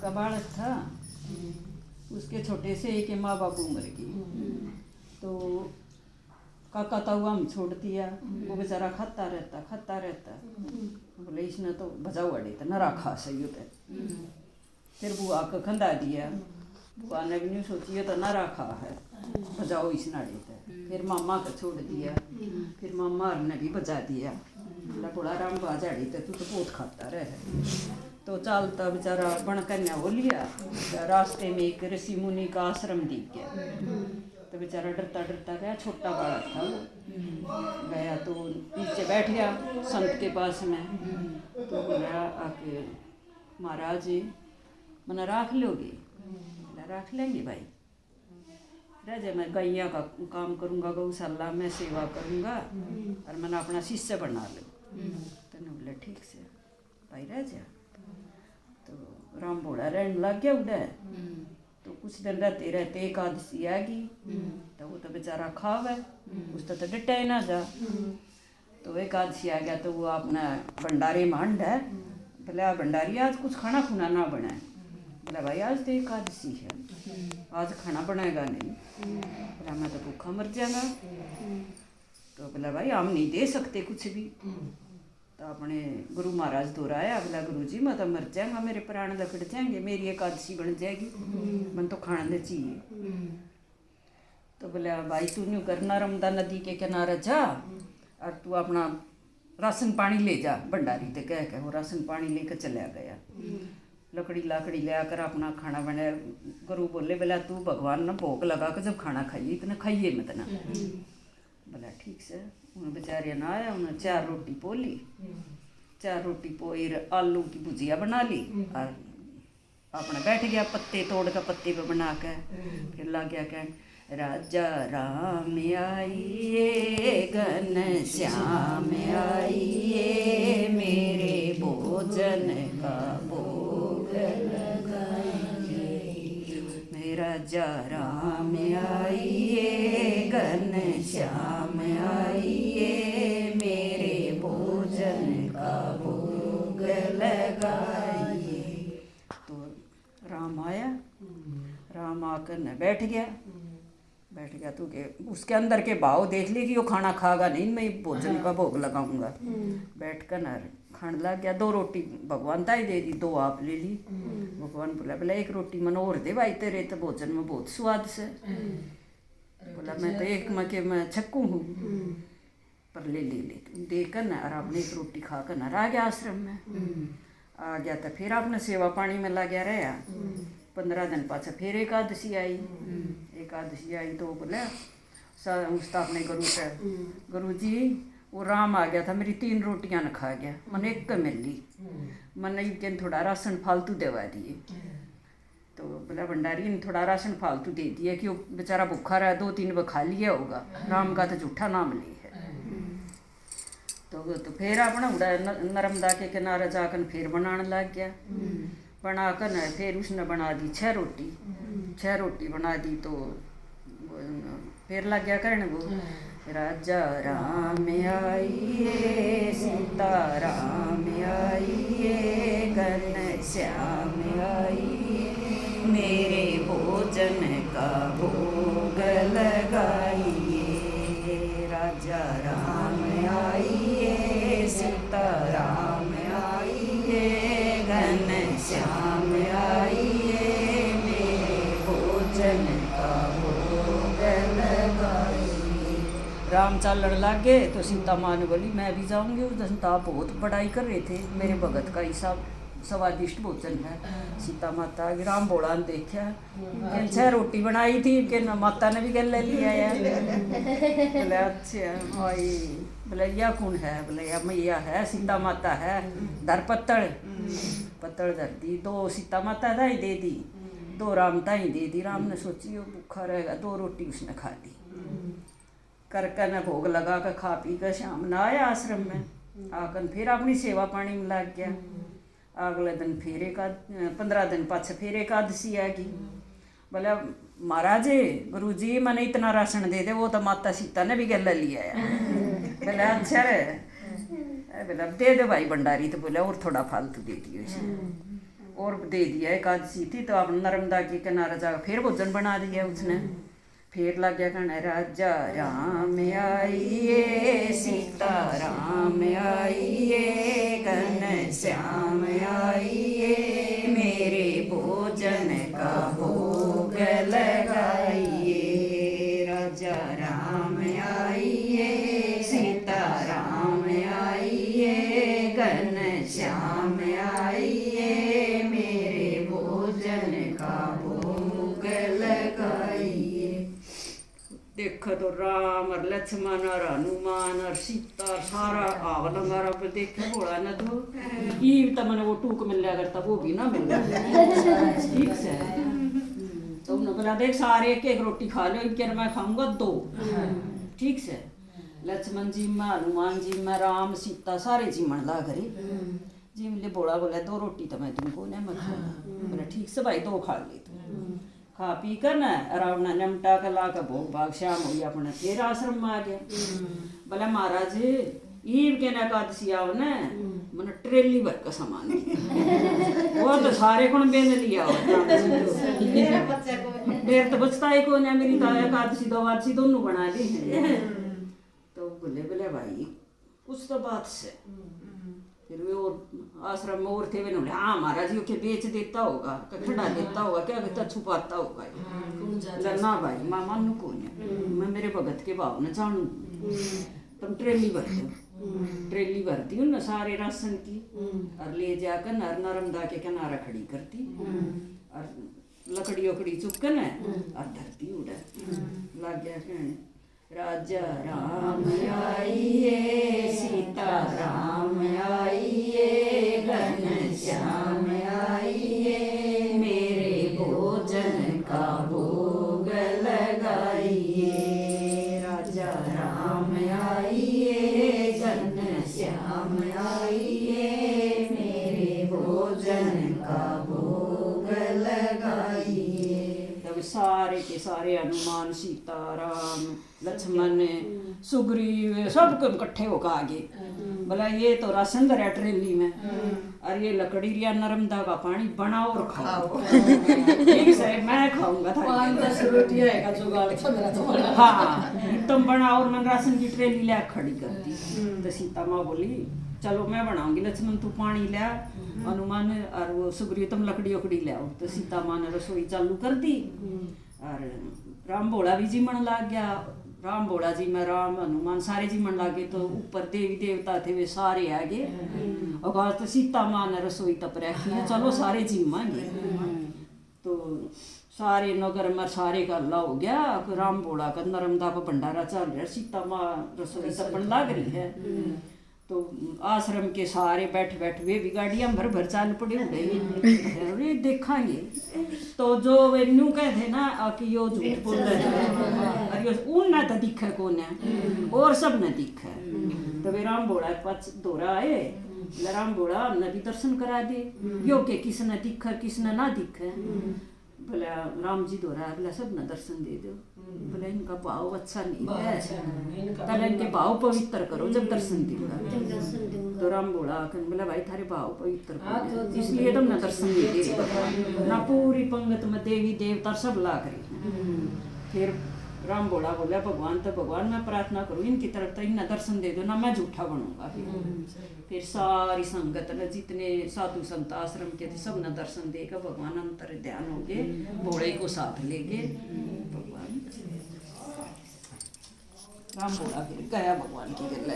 का बालक था, उसके छोटे से एक माँ बाप मर गई, तो काका ताऊ हम छोड़ दिया, वो बेचारा खाता रहता। बोले इसने तो भजा हुआ तो न रखा सही होता। फिर बुआ को खंदा दिया, बुआ ने भी नहीं सोची ये तो न रखा है, बजाओ इस नाड़ी तक। फिर मामा को छोड़ दिया, फिर मामा ने भी बजा दिया, बोला बोला राम बाजाड़ी तो तू तो बहुत खाता रहे। तो चलता बेचारा बन कन्या हो लिया, रास्ते में एक ऋषि मुनि का आश्रम दिख गया, तो बेचारा डरता गया, छोटा बालक था वो, गया तो नीचे बैठ गया संत के पास में। तो बोला आके महाराज मना राख लोगे? बोला राख लेंगे भाई, राजा मैं गैया का काम करूँगा, गौशाला में सेवा करूँगा और मैंने अपना शिष्य बना लो। तो बोले ठीक से भाई राजा। तो राम भोला रहने लग गया उधर। तो कुछ दिन रहते एकादशी आ गई, तो वो तो बेचारा खावे, उसका तो डटा ही ना जा। तो एकादशी आ गया तो वो अपना भंडारे मांड है, बोले भंडारी आज कुछ खाना खुना ना बनाए। बोला भाई आज तो एकादशी है, आज खाना बनाएगा नहीं। बोला मैं तो भूखा मर जाऊंगा। तो बोला भाई हम नहीं दे सकते कुछ भी। तो अपने गुरु महाराज दोहराया, बोला गुरु जी मैं तो मर जाऊंगा, मेरे प्राण लकड़ जाएंगे, मेरी एकादशी बन जाएगी, मन तो खाने चाहिए। तो बोला भाई तू न्यू कर, नर्मदा नदी के किनारे जा और तू अपना राशन पानी ले जा भंडारी ते कह के। वो राशन पानी लेकर चला गया, लकड़ी लाकड़ी ले आकर अपना खाना बनाया। गुरु बोले बोला तू भगवान ने भोग लगा कर जब खाना खाइए इतना खाइए मत ना। बोला ठीक से। उन बेचारे ना आया, उन्हें 4 रोटी पोली, 4 रोटी पोई आलू की भुजिया बना ली और अपना बैठ गया, पत्ते तोड़ कर पत्ते पे बना के। फिर लग गया कह राजा राम आइए घन श्याम आइए, मेरे भोजन का भोग लगाइए। मेरा राजा राम आइए घन श्याम आइए, मेरे भोजन का भोग लगाइए। तो राम आया, राम आकर न बैठ गया तो के उसके अंदर के भाव देख ली कि वो खाना खागा नहीं, मैं भोजन का भोग लगाऊंगा। बैठ कर न खाने लग गया। 2 रोटी भगवान ताई दे दी, 2 आप ले ली। भगवान बोला बोला 1 रोटी मन और दे भाई, तेरे तो भोजन में बहुत स्वाद से। बोला मैं तो एक में के मैं छक्कू हूँ, पर ले देकर न और आपने 1 रोटी खा कर न आ गया आश्रम में। आ गया तो फिर आपने सेवा पानी में लग गया रहा। 15 दिन पाछा फिर एकादशी आई। एकादशी आई तो बोले उसका अपने गुरु से, गुरु जी वो राम आ गया था, मेरी 3 रोटियां न खा गया, मन एक का मिल ली, मन एक थोड़ा राशन फालतू देवा दिए। तो बोला भंडारी ने थोड़ा राशन फालतू दे दिया कि वो बेचारा भूखा रहा, 2-3 बार खा लिया होगा, राम का तो झूठा नाम ली है। तो फिर अपना उड़ा नर्मदा के किनारे जाकर फिर बनाने लग गया। बनाकर न फिर उसने बना दी 6 रोटी, 6 रोटी बना दी। तो फिर लग गया करने वो राजा राम आइए सीता राम आइए घन श्याम आइए, मेरे भोजन का भोग लगाइए। राजा राम आइए सीता राम आइए घन श्याम आइए, मेरे भोजन का भोग लगाइए। राम चलने लग गए तो सीता माँ ने बोली मैं भी जाऊंगी। उस दिन तो आप बहुत बड़ाई कर रहे थे, मेरे भगत का ही सब स्वादिष्ट भोजन है। सीता माता की राम भोला ने देखा, 6 रोटी बनाई थी कि माता ने भी गल ले लिया यार। बोले अच्छा भाई, बोले यह कौन है? बोले यह मैया है, सीता माता है। धर पत्तड़ धर दी, 2 सीता माता दाई दे दी, 2 राम ताई दे दी। राम ने सोची वो भूखा रहेगा, 2 रोटी उसने खा ली। करके न भोग लगा कर खा पी कर शाम न आया आश्रम में। आकर फिर अपनी सेवा पानी में लग गया। अगले दिन फिर 15 दिन पाछे फिर एकादशी आ गई। बोला महाराज गुरु जी मैंने इतना राशन दे दे, वो तो माता सीता ने भी गल लिया है। बोला अच्छा रे, बोला दे दे भाई भंडारी। तो बोला और थोड़ा फालतू दे दियो। और दे दिया एकादशी थी तो अब नर्मदा के किनारे जाकर फिर भोजन बना दिया उसने। फिर लग गया कहना राजा राम आइए सीता राम आइए घनश्याम आइए मेरे भोजन का भोग लगाइए। राजा राम आइए सीता राम आइए घनश्याम आइए मेरे भोजन का भोग लगाइए। देखो तो राम और लक्ष्मण और हनुमान और सीता सारा आवलंगारा पे देखे बोला ना तो ईब तो मैंने वो टूक मिल जाया करता वो भी ना मिल रहा ठीक से। तो उन्होंने बोला देख सारे एक एक रोटी खा लो इनके मैं खाऊंगा 2 ठीक से। लक्ष्मण जी में हनुमान जी में राम सीता सारे जी मन ला करे जी मिले बोला 2 रोटी तो मैं तुमको नहीं मत खाना। बोला ठीक से भाई 2 खा ले तू। खा पी कर ना रावण ने निमटा कर ला कर भोग भाग शाम हो गया अपने फिर आश्रम में आ गया। बोला महाराज ईब के ना एकादशी आओ न मैंने ट्रेली भर का सामान वो तो सारे को बेन लिया देर तो बचता ही को ना मेरी तो एकादशी द्वादशी दोनों बना ली है। तो बोले बोले भाई कुछ तो बात से फिर वे और आश्रम में और थे वे बोले हाँ महाराज जी के बेच देता होगा खड़ा देता होगा क्या कहता छुपाता होगा ना भाई माँ मानू कौन है मैं मेरे भगत के भाव न जानू। तुम ट्रेली भर दो ट्रेली भरती हूँ ना सारे राशन की और ले जाकर नर्मदा के किनारा खड़ी करती और लकड़ी उकड़ी चुप कर और धरती उड़ा लग गया कहने राजा राम आइए सीता राम आइए घनश्याम आइए मेरे भोजन का भोग लगाइए। राजा राम आइए घनश्याम आइए मेरे भोजन का भोग लगाइए। तब सारे के सारे हनुमान सीता राम लक्ष्मण सुग्रीव सब इकट्ठे होकर आगे बोला ये तो राशन धरा ट्रेली में और ये लकड़ी रिया नर्मदा का पानी बनाओ और खाओ ठीक से मैं खाऊंगा हाँ तुम बनाओ और मैं राशन की ट्रेली ले खड़ी कर दी। तो सीता माँ बोली चलो मैं बनाऊंगी लक्ष्मण तू पानी ले हनुमान और वो सुग्रीव तुम लकड़ी उकड़ी ले आओ। तो सीता माँ ने रसोई चालू कर दी और राम भोला भी जीमन लग गया। राम भोला जी में राम हनुमान सारे जीमन लागे तो ऊपर देवी देवता थे वे सारे आगे और तो सीता माँ ने रसोई तप रखी है चलो सारे जीमांगे। तो सारे नगर में सारे का अल्लाह हो गया राम भोला का नर्मदा पर भंडारा चल रहा सीता माँ रसोई तपन लग रही है। तो आश्रम के सारे बैठ बैठ वे भी गाड़ियां भर भर चाल पड़े हुए देखांगे। तो जो वे न्यू कहते ना कि यो झूठ बोल रहे हैं उन तो दिखे कौन है और सब न दिखे। तो वे राम भोला के पास दौरा आए राम भोला हमने भी दर्शन करा दे यो के किसने दिखा किसने ना दिखे। बोले राम जी दौरा बोला सब न दर्शन दे दो। बोले इनका भाव अच्छा नहीं है पहले इनके भाव पवित्र करो जब दर्शन देगा। तो राम बोला बोला भाई थारे भाव पवित्र करो इसलिए तुम न दर्शन दे ना पूरी पंगत में देवी देवता सब ला करे। फिर राम बोला भगवान तो भगवान मैं प्रार्थना करूँ इनकी तरफ तो इन्हें दर्शन दे दो ना मैं झूठा बनूंगा। फिर सारी संगत ने जितने साधु संत आश्रम के थे सब ने दर्शन देकर भगवान अंतर ध्यान हो गए भोले को साथ लेके भगवान राम भोला फिर गया भगवान की गला।